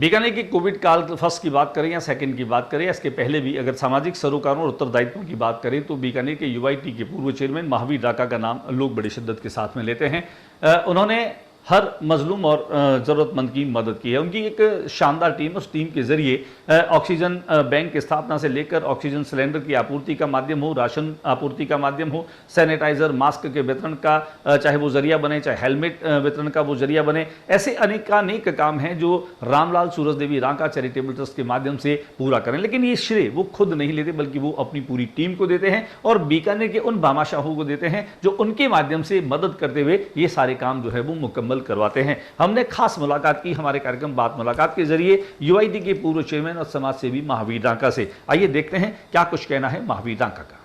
बीकानेर की कोविड काल फर्स्ट की बात करें या सेकंड की बात करें, इसके पहले भी अगर सामाजिक सरोकारों और उत्तरदायित्वों की बात करें तो बीकानेर के यूआईटी के पूर्व चेयरमैन महावीर डाका का नाम लोग बड़ी शिद्दत के साथ में लेते हैं। उन्होंने हर मजलूम और ज़रूरतमंद की मदद की है। उनकी एक शानदार टीम, उस टीम के जरिए ऑक्सीजन बैंक की स्थापना से लेकर ऑक्सीजन सिलेंडर की आपूर्ति का माध्यम हो, राशन आपूर्ति का माध्यम हो, सैनिटाइजर मास्क के वितरण का चाहे वो जरिया बने, चाहे हेलमेट वितरण का वो जरिया बने, ऐसे अनेकानेक काम हैं जो रामलाल सूरजदेवी रांका चैरिटेबल ट्रस्ट के माध्यम से पूरा करें। लेकिन ये श्रेय वो खुद नहीं लेते बल्कि वो अपनी पूरी टीम को देते हैं और बीकानेर के उन भामाशाहों को देते हैं जो उनके माध्यम से मदद करते हुए ये सारे काम जो है वो मुकम्मल करवाते हैं। हमने खास मुलाकात की हमारे कार्यक्रम बात मुलाकात के जरिए यूआईटी के पूर्व चेयरमैन और समाज सेवी महावीर डाका से। आइए देखते हैं क्या कुछ कहना है महावीर डाका का।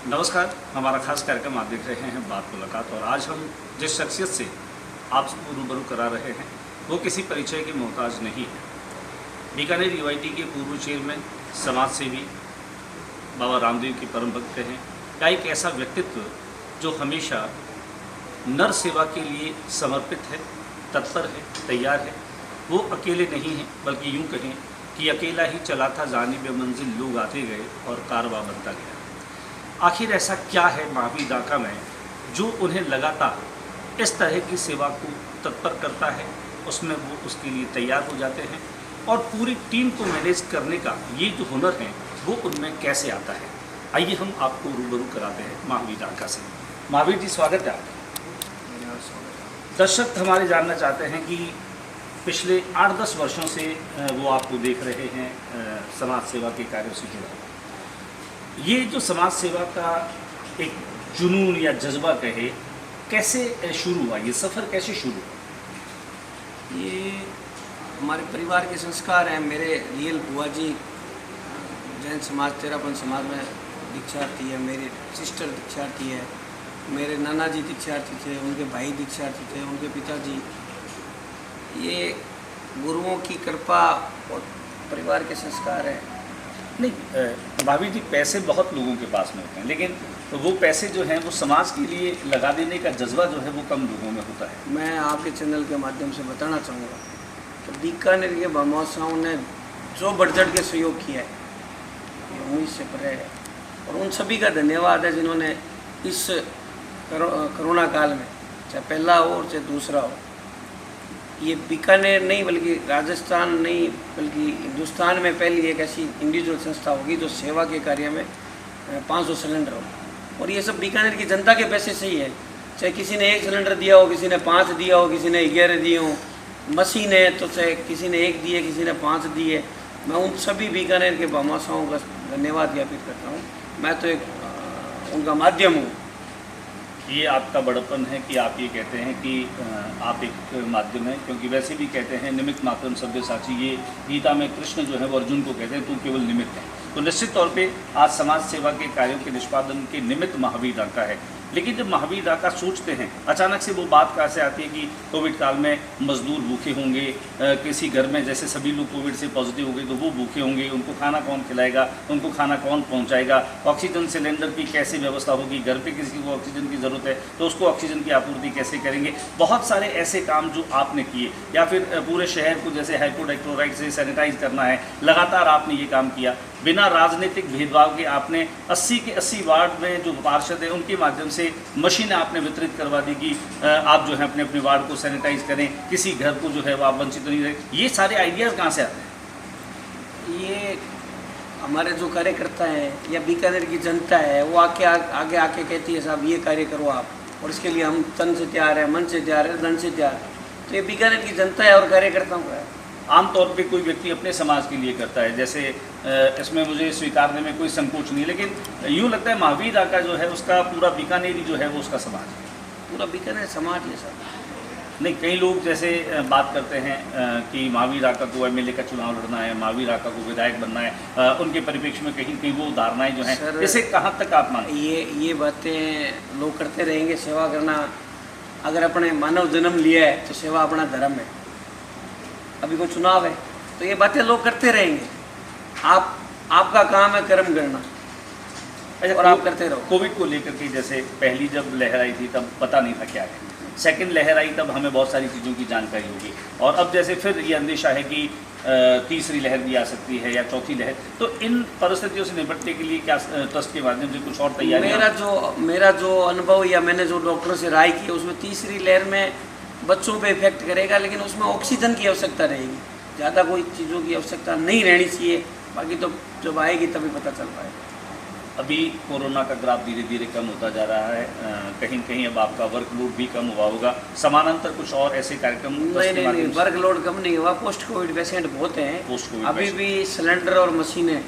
नमस्कार, हमारा खास कार्यक्रम आप देख रहे हैं बात मुलाकात, और आज हम जिस शख्सियत से आपको रूबरू करा रहे हैं वो किसी परिचय के मोहताज नहीं है। बीकानेर यूआईटी के पूर्व चेयरमैन, समाज सेवी, बाबा रामदेव के परम भक्त हैं, या एक ऐसा व्यक्तित्व जो हमेशा नर सेवा के लिए समर्पित है, तत्पर है, तैयार है। वो अकेले नहीं हैं बल्कि यूं कहें कि अकेला ही चला था जानिब मंजिल, लोग आते गए और कारवां बनता गया। आखिर ऐसा क्या है महावीर डाका में जो उन्हें लगातार इस तरह की सेवा को तत्पर करता है, उसमें वो उसके लिए तैयार हो जाते हैं और पूरी टीम को मैनेज करने का ये जो हुनर है वो उनमें कैसे आता है। आइए हम आपको रूबरू कराते हैं महावीर डाका से। महावीर जी, स्वागत है आपका। दर्शक हमारे जानना चाहते हैं कि पिछले 8-10 वर्षों से वो आपको देख रहे हैं समाज सेवा के कार्यों से जुड़ा। ये जो समाज सेवा का एक जुनून या जज्बा कहे, कैसे शुरू हुआ, ये सफ़र कैसे शुरू हुआ? ये हमारे परिवार के संस्कार हैं। मेरे रियल बुआ जी जैन समाज तेरापन समाज में दीक्षार्थी है, मेरी सिस्टर दीक्षार्थी है, मेरे नाना जी दीक्षार्थी थे, उनके भाई दीक्षार्थी थे, उनके पिताजी। ये गुरुओं की कृपा और परिवार के संस्कार हैं। नहीं भाभी जी, पैसे बहुत लोगों के पास में होते हैं, लेकिन तो वो पैसे जो हैं वो समाज के लिए लगा देने का जज्बा जो है वो कम लोगों में होता है। मैं आपके चैनल के माध्यम से बताना चाहूँगा कि बीकानेर के भामाशाहों ने जो बढ़ चढ़ के सहयोग किया है ये उम्मीद से परे है, और उन सभी का धन्यवाद है जिन्होंने इस कोरोना काल में, चाहे पहला हो और चाहे दूसरा हो, ये बीकानेर नहीं बल्कि राजस्थान नहीं बल्कि हिंदुस्तान में पहली एक ऐसी इंडिविजुअल संस्था होगी जो सेवा के कार्य में 500 सिलेंडर हो। और ये सब बीकानेर की जनता के पैसे से ही है। चाहे किसी ने 1 सिलेंडर दिया हो, किसी ने 5 दिया हो, किसी ने 11 दिए हो, मशीन है तो चाहे किसी ने 1 दिए, किसी ने 5 दिए। मैं उन सभी बीकानेर के भामाशाहों का धन्यवाद ज्ञापित करता हूँ। मैं तो एक उनका माध्यम हूँ। ये आपका बड़प्पन है कि आप ये कहते हैं कि आप एक माध्यम हैं, क्योंकि वैसे भी कहते हैं निमित्त मात्रम सव्यसाची। ये गीता में कृष्ण जो है वो अर्जुन को कहते हैं तू केवल निमित्त है। तो निश्चित तौर पे आज समाज सेवा के कार्यों के निष्पादन के निमित्त महावीर डाका है। लेकिन जब महावीर डाका सोचते हैं, अचानक से वो बात कहाँ से आती है कि कोविड काल में मजदूर भूखे होंगे, किसी घर में जैसे सभी लोग कोविड से पॉजिटिव हो गए तो वो भूखे होंगे, उनको खाना कौन खिलाएगा, उनको खाना कौन पहुँचाएगा, ऑक्सीजन सिलेंडर की कैसे व्यवस्था होगी, घर पे किसी को ऑक्सीजन की ज़रूरत है तो उसको ऑक्सीजन की आपूर्ति कैसे करेंगे। बहुत सारे ऐसे काम जो आपने किए, या फिर पूरे शहर को जैसे हाइपोडाइक्लोराइड से सैनिटाइज करना है, लगातार आपने ये काम किया बिना राजनीतिक भेदभाव के। आपने 80 के 80 वार्ड में जो पार्षद हैं उनके माध्यम से मशीनें आपने वितरित करवा दी कि आप जो है अपने अपने वार्ड को सैनिटाइज करें, किसी घर को जो है वो आप वंचित नहीं रहे। ये सारे आइडियाज़ कहाँ से आते हैं? ये हमारे जो कार्यकर्ता हैं या बीकानेर की जनता है वो आगे आके कहती है साहब ये कार्य करो आप, और इसके लिए हम तन से तैयार हैं, मन से तैयार है, धन से तैयार है। तो ये बीकानेर की जनता है और कार्यकर्ताओं का है। आमतौर पे कोई व्यक्ति अपने समाज के लिए करता है, जैसे इसमें मुझे स्वीकारने में कोई संकोच नहीं, लेकिन यूँ लगता है महावीर डाका जो है उसका पूरा बीकानेरी जो है वो उसका समाज है। पूरा बीकानेर समाज है सर। नहीं, कई लोग जैसे बात करते हैं कि महावीर डाका को एमएलए का चुनाव लड़ना है, महावीर डाका को विधायक बनना है, उनके परिप्रेक्ष्य में कहीं कहीं वो धारणाएं जो हैं, इसे कहाँ तक आप मानते हैं? ये बातें लोग करते रहेंगे। सेवा करना, अगर अपने मानव जन्म लिया है तो सेवा अपना धर्म है। अभी कोई चुनाव है तो ये बातें लोग करते रहेंगे। आपका काम है कर्म करना, और आप करते रहो। कोविड को लेकर के जैसे पहली जब लहर आई थी तब पता नहीं था क्या है, सेकंड लहर आई तब हमें बहुत सारी चीज़ों की जानकारी होगी, और अब जैसे फिर ये अंदेशा है कि तीसरी लहर भी आ सकती है या चौथी लहर, तो इन परिस्थितियों से निपटने के लिए क्या ट्रस्ट के माध्यम से कुछ और तैयारी? मेरा जो अनुभव या मैंने जो डॉक्टरों से राय की, उसमें तीसरी लहर में बच्चों पे इफेक्ट करेगा, लेकिन उसमें ऑक्सीजन की आवश्यकता रहेगी, ज़्यादा कोई चीज़ों की आवश्यकता नहीं रहनी चाहिए। बाकी तो जब आएगी तभी पता चल पाएगा। अभी कोरोना का ग्राफ धीरे धीरे कम होता जा रहा है, कहीं कहीं अब आपका वर्कलोड भी कम हुआ होगा, समानांतर कुछ और ऐसे कार्यक्रम? नहीं, वर्कलोड कम नहीं हुआ। पोस्ट कोविड पेशेंट बहुत हैं, अभी भी सिलेंडर और मशीनें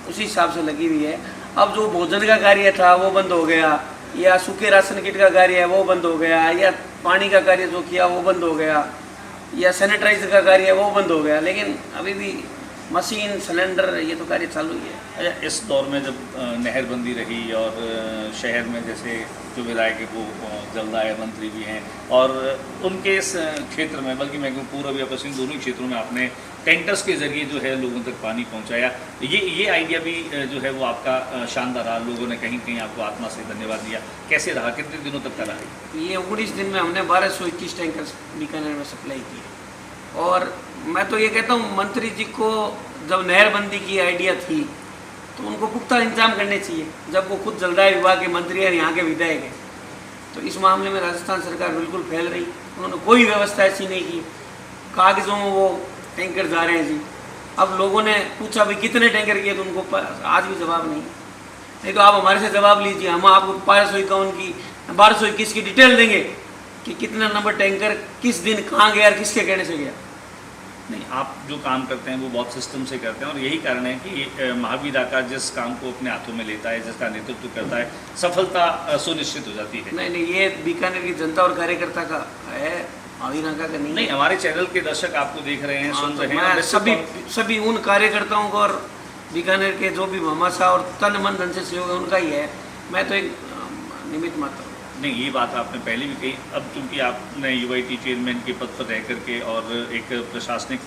उसी हिसाब से लगी हुई है। अब जो भोजन का कार्य था वो बंद हो गया, या सूखे राशन किट का कार्य है वो बंद हो गया, या पानी का कार्य जो किया वो बंद हो गया, या सैनिटाइजर का कार्य है वो बंद हो गया, लेकिन अभी भी मशीन, सिलेंडर, ये तो कार्य चालू ही है। अच्छा, इस दौर में जब नहरबंदी रही और शहर में जैसे जो विधायक है वो जलदाय मंत्री भी हैं, और उनके इस क्षेत्र में, बल्कि मैं कहूँ पूर्व या पश्चिम दोनों ही क्षेत्रों में आपने टैंकर्स के जरिए जो है लोगों तक पानी पहुंचाया, ये आइडिया भी जो है वो आपका शानदार रहा, लोगों ने कहीं कहीं आपको आत्मा से धन्यवाद दिया। कैसे रहा, कितने दिनों तक का रहा? ये 19 दिन में हमने 1221 टैंकर बीकानेर में सप्लाई किए। और मैं तो ये कहता हूँ, मंत्री जी को जब नहरबंदी की आइडिया थी तो उनको पुख्ता इंतजाम करने चाहिए, जब वो खुद जलदाय विभाग के मंत्री और यहाँ के विधायक हैं। तो इस मामले में राजस्थान सरकार बिल्कुल फैल रही, उन्होंने कोई व्यवस्था ऐसी नहीं की। कागजों में वो टैंकर जा रहे हैं जी। अब लोगों ने पूछा भाई कितने टैंकर किए, तो उनको आज भी जवाब नहीं तो आप हमारे से जवाब लीजिए, हम आपको 1251 की 1221 की डिटेल देंगे कि कितना नंबर टैंकर किस दिन कहाँ गया और किसके कहने से गया। नहीं, आप जो काम करते हैं वो बहुत सिस्टम से करते हैं, और यही कारण है कि महावीर आका जिस काम को अपने हाथों में लेता है, जिसका नेतृत्व करता है, सफलता सुनिश्चित हो जाती है। नहीं, ये बीकानेर की जनता और कार्यकर्ता का है, महावीर आका का नहीं। हमारे चैनल के दर्शक आपको देख रहे हैं, सुन रहे हैं, सभी उन कार्यकर्ताओं को और बीकानेर के जो भी भामाशाह और तन मन धन से सहयोग है उनका ही है। मैं तो एक निमित्त मात्र हूँ। नहीं, ये बात आपने पहले भी कही। अब चूंकि आपने यूआईटी चेयरमैन के पद पर रह करके और एक प्रशासनिक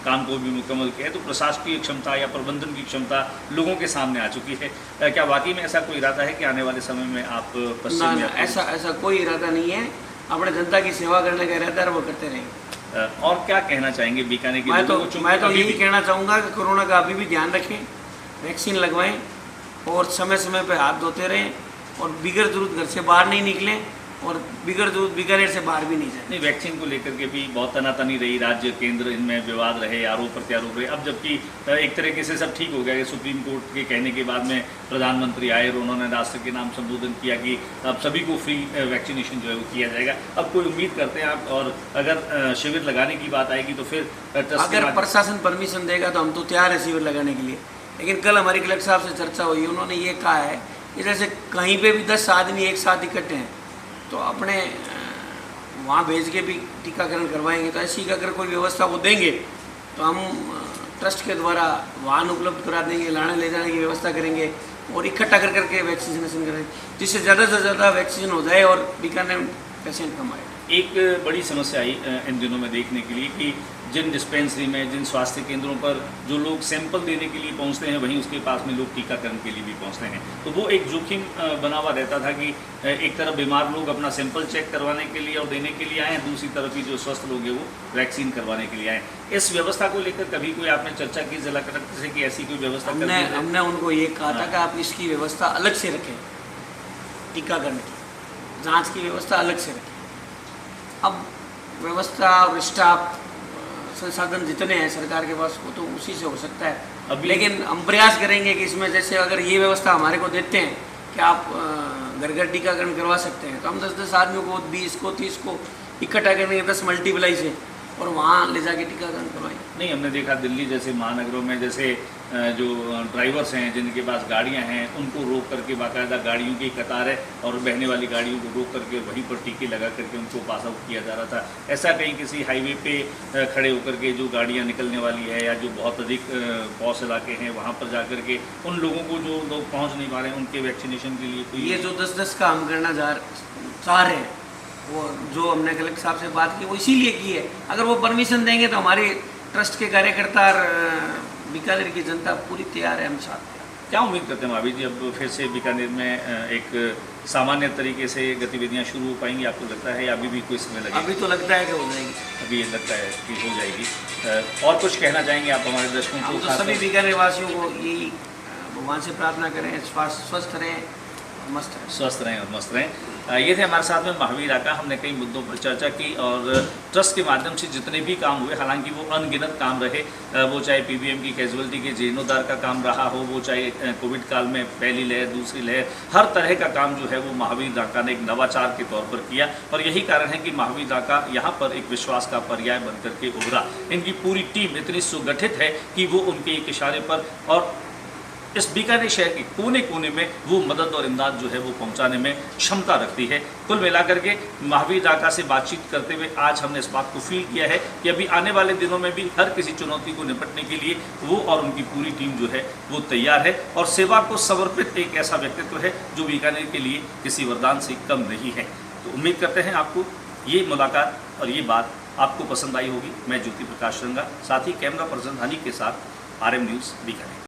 काम को भी मुकम्मल किया है, तो प्रशासकीय क्षमता या प्रबंधन की क्षमता लोगों के सामने आ चुकी है। क्या वाकई में ऐसा कोई इरादा है कि आने वाले समय में आप पश्चिम में? ऐसा कोई इरादा नहीं है, अपने जनता की सेवा करने का इरादा है, वो करते रहेंगे। और क्या कहना चाहेंगे बीकानेर के लोगों को? मैं तो यही कहना चाहूँगा कि कोरोना का अभी भी ध्यान रखें, वैक्सीन लगवाएं और समय समय पर हाथ धोते रहें, और बिगर जरूरत घर से बाहर नहीं निकलें, और बिगर जरूरत बीकानेर से बाहर भी नहीं जाए। नहीं, वैक्सीन को लेकर के भी बहुत तनातनी रही, राज्य केंद्र इनमें विवाद रहे, आरोप प्रत्यारोप रहे। अब जबकि एक तरीके से सब ठीक हो गया कि सुप्रीम कोर्ट के कहने के बाद में प्रधानमंत्री आए और उन्होंने राष्ट्र के नाम संबोधन किया कि अब सभी को फ्री वैक्सीनेशन जो है वो किया जाएगा। अब कोई उम्मीद करते हैं आप, और अगर शिविर लगाने की बात आएगी तो फिर अगर प्रशासन परमिशन देगा तो हम तो तैयार है शिविर लगाने के लिए। लेकिन कल हमारी कलेक्टर साहब से चर्चा हुई, उन्होंने ये कहा है कि जैसे कहीं पे भी 10 आदमी एक साथ इकट्ठे हैं तो अपने वहाँ भेज के भी टीकाकरण करवाएंगे। तो ऐसी अगर कोई व्यवस्था वो देंगे तो हम ट्रस्ट के द्वारा वाहन उपलब्ध करा देंगे, लाने ले जाने की व्यवस्था करेंगे और इकट्ठा कर करके वैक्सीनेशन करेंगे, जिससे ज़्यादा से ज़्यादा वैक्सीन हो जाए और बीकानेर पेशेंट कम आए। एक बड़ी समस्या आई इन दिनों में देखने के लिए कि जिन डिस्पेंसरी में, जिन स्वास्थ्य केंद्रों पर जो लोग सैंपल देने के लिए पहुंचते हैं, वहीं उसके पास में लोग टीकाकरण के लिए भी पहुंचते हैं। तो वो एक जोखिम बना हुआ रहता था कि एक तरफ बीमार लोग अपना सैंपल चेक करवाने के लिए और देने के लिए आए, दूसरी तरफ ही जो स्वस्थ लोग हैं वो वैक्सीन करवाने के लिए आए। इस व्यवस्था को लेकर कभी कोई आपने चर्चा की जिला कलेक्टर से कि ऐसी कोई व्यवस्था? हमने उनको ये कहा था कि आप इसकी व्यवस्था अलग से रखें, टीकाकरण की जाँच की व्यवस्था अलग से रखें। अब व्यवस्था और स्टाफ संसाधन जितने हैं सरकार के पास वो तो उसी से हो सकता है। लेकिन हम प्रयास करेंगे कि इसमें जैसे अगर ये व्यवस्था हमारे को देते हैं कि आप घर घर टीकाकरण करवा सकते हैं, तो हम 10-10 आदमियों को, 20 को, 30 को इकट्ठा करेंगे 10 मल्टीप्लाई से और वहाँ ले जाके टीकाकरण करवाएंगे। नहीं, हमने देखा दिल्ली जैसे महानगरों में जैसे जो ड्राइवर्स हैं जिनके पास गाड़ियां हैं उनको रोक करके बाकायदा गाड़ियों की कतार है और बहने वाली गाड़ियों को रोक करके वहीं पर टीके लगा करके उनको पास आउट किया जा रहा था। ऐसा कहीं किसी हाईवे पे खड़े होकर के जो गाड़ियां निकलने वाली है या जो बहुत अधिक पॉश इलाके हैं वहाँ पर जा कर के उन लोगों को जो लोग पहुँच नहीं पा रहे हैं उनके वैक्सीनेशन के लिए कोई? ये जो 10-10 का हम करना चाह रहे हैं, वो जो हमने कलेक्टर साहब से बात की वो इसीलिए की है। अगर वो परमिशन देंगे तो हमारे ट्रस्ट के कार्यकर्ता और बीकानेर की जनता पूरी तैयार है, हम साथ हैं। क्या उम्मीद करते हैं महावीर जी, अब फिर से बीकानेर में एक सामान्य तरीके से गतिविधियां शुरू हो पाएंगी आपको लगता है, या अभी भी कोई समय लगेगा? अभी तो लगता है कि हो जाएगी। अभी लगता है कि हो जाएगी। और कुछ कहना चाहेंगे आप हमारे दर्शकों हम को? तो सभी बीकानेर वासियों को यही भगवान से प्रार्थना करें, स्वस्थ रहें, मस्त रहें। स्वस्थ रहें और मस्त रहें। ये थे हमारे साथ में महावीर आका। हमने कई मुद्दों पर चर्चा की और ट्रस्ट के माध्यम से जितने भी काम हुए, हालांकि वो अनगिनत काम रहे, वो चाहे पीबीएम की कैजुअलिटी के जीर्णोद्धार का काम रहा हो, वो चाहे कोविड काल में पहली लहर दूसरी लहर, हर तरह का काम जो है वो महावीर आका ने एक नवाचार के तौर पर किया। और यही कारण है कि महावीर आका यहाँ पर एक विश्वास का पर्याय बनकर के उभरा। इनकी पूरी टीम इतनी सुगठित है कि वो उनके एक इशारे पर और इस बीकानेर शहर के कोने कोने में वो मदद और इमदाद जो है वो पहुंचाने में क्षमता रखती है। कुल मिलाकर के महावीर आका से बातचीत करते हुए आज हमने इस बात को फील किया है कि अभी आने वाले दिनों में भी हर किसी चुनौती को निपटने के लिए वो और उनकी पूरी टीम जो है वो तैयार है और सेवा को समर्पित एक ऐसा व्यक्तित्व है जो बीकानेर के लिए किसी वरदान से कम नहीं है। तो उम्मीद करते हैं आपको ये मुलाकात और ये बात आपको पसंद आई होगी। मैं ज्योति प्रकाश रंगा, साथ ही कैमरा पर्सन हनी के साथ RM न्यूज़ बीकानेर।